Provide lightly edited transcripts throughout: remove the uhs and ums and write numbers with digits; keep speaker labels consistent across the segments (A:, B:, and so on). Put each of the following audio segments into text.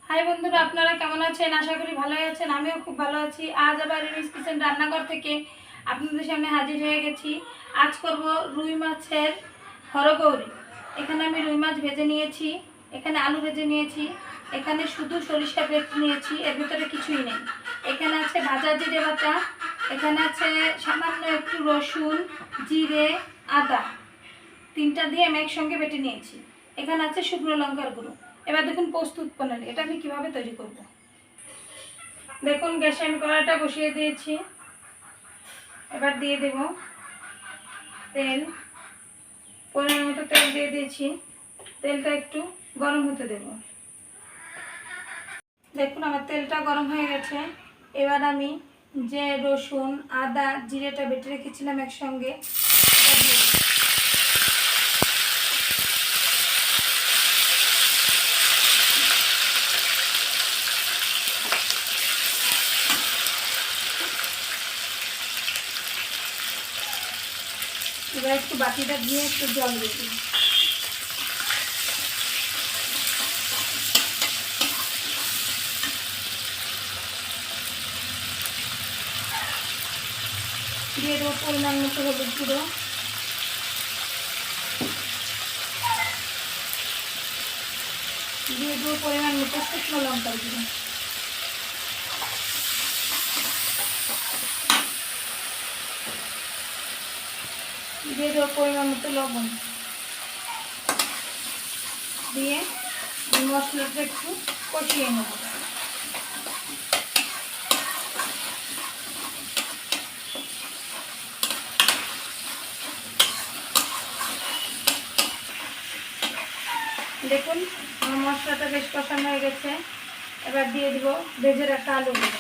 A: High বন্ধুরা, আপনারা কেমন আছেন? আশা করি ভালোই আছেন। আমিও খুব ভালো আছি। আজ আবার রিমিস কিচেন রান্নাঘর থেকে আপনাদের সামনে হাজির হয়ে গেছি। আজ করব রুই মাছের হরগৌরি। এখানে আমি রুই মাছ ভেজে নিয়েছি, এখানে আলু ভেজে নিয়েছি, এখানে শুধু সরিষা বেটে নিয়েছি, এর ভিতরে কিছুই নেই। এখানে আছে ভাজা জিরে বাটা, এখানে আছে সামান্য একটু রসুন, জিরে, আদা, তিনটা দিয়ে আমি একসঙ্গে বেটে নিয়েছি। এখানে আছে শুকনো লঙ্কার গুঁড়ো। এবার দেখুন প্রস্তুত প্রণালী, এটা আমি কিভাবে তৈরি করব। দেখুন গ্যাসে আমি কড়াইটা বসিয়ে দিয়েছি। এবার দিয়ে দেব তেল, পরিমাণ মতো তেল দিয়ে দিয়েছি। তেলটা একটু গরম হতে দেব। দেখুন আমার তেলটা গরম হয়ে গেছে। এবার আমি যে রসুন, আদা, জিরেটা বেটে রেখেছিলাম একসঙ্গে, এবার একটু বাটিটা দিয়ে একটু জল দিয়ে দিই। দিয়ে দেবো পরিমাণ মতো হলুদ গুঁড়ো, দিয়ে দেবো পরিমাণ মতো শুকনো লঙ্কার গুঁড়ো, দিয়ে দেবো পরিমাণ মতো লবণ, দিয়ে মশলাটা একটু কষিয়ে নেব। দেখুন আমার মশলাটা বেশ কষানো হয়ে গেছে। এবার দিয়ে দিব ভেজে রাখা আলুগুলো।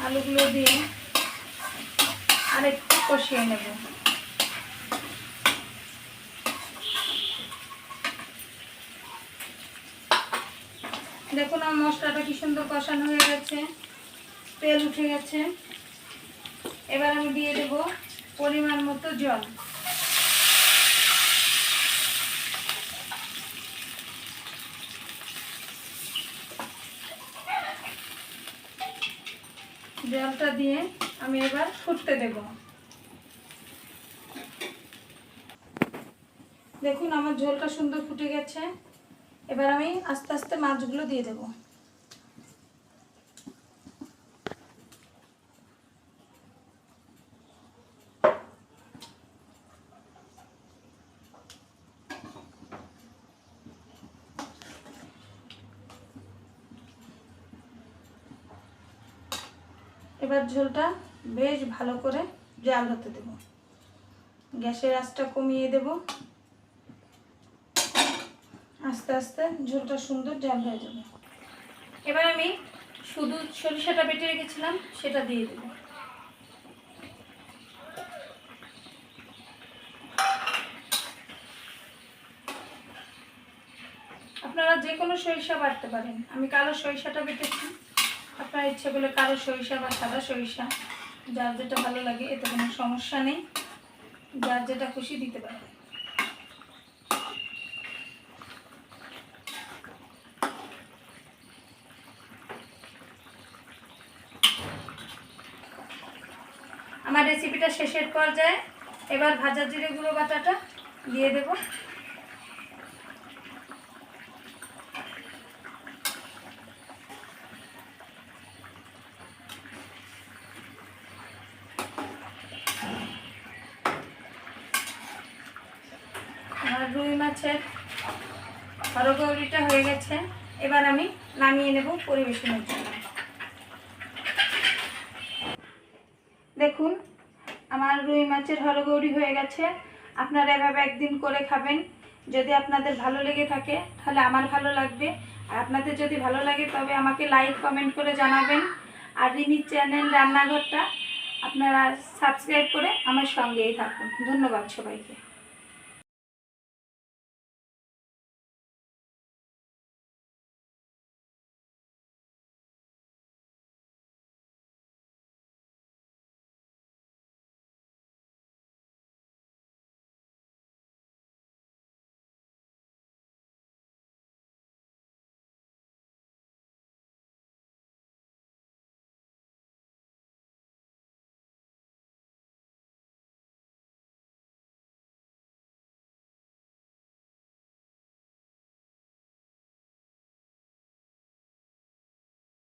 A: আলুগুলো দিয়ে আরেকটু কষিয়ে নেব। দেখুন আমার মশলাটা কি সুন্দর কষানো হয়ে গেছে, তেল উঠে গেছে। এবার আমি দিয়ে দেব পরিমাণ মতো জল। জলটা দিয়ে আমি এবার ফুটতে দেব। দেখুন আমার ঝোলটা সুন্দর ফুটে গেছে। এবার আমি আস্তে আস্তে মাছগুলো দিয়ে দেব। এবার ঝোলটা বেশ ভালো করে জাল হতে দেব। গ্যাসের আঁচটা কমিয়ে দেব। আস্তে আস্তে ঝোলটা সুন্দর জাল হয়ে যাবে। এবার আমি শুধু সরিষাটা বেটে রেখেছিলাম সেটা দিয়ে দেব। আপনারা যে কোনো সরিষা বাটতে পারেন। আমি কালো সরিষাটা বেটেছি। আপনার ইচ্ছে করলে কালো সরিষা বা সাদা সরিষা, যার যেটা ভালো লাগে, এতে কোনো সমস্যা নেই। যার যেটা খুশি দিতে পারে। আমার রেসিপিটা শেষের পর্যায়ে। এবার ভাজা জিরে গুঁড়ো বাটাটা দিয়ে দেব। আমার রুই মাছের হরগৌরিটা হয়ে গেছে। এবার আমি নামিয়ে নেব পরিবেশনের জন্য। দেখুন আমার রুই মাছের হরগৌরি হয়ে গেছে। আপনারা এভাবে একদিন করে খাবেন। যদি আপনাদের ভালো লেগে থাকে তাহলে আমার ভালো লাগবে, আর আপনাদের যদি ভালো লাগে তবে আমাকে লাইক কমেন্ট করে জানাবেন। আর রিমির চ্যানেল রান্নাঘরটা আপনারা সাবস্ক্রাইব করে আমার সঙ্গেই থাকুন। ধন্যবাদ সবাইকে।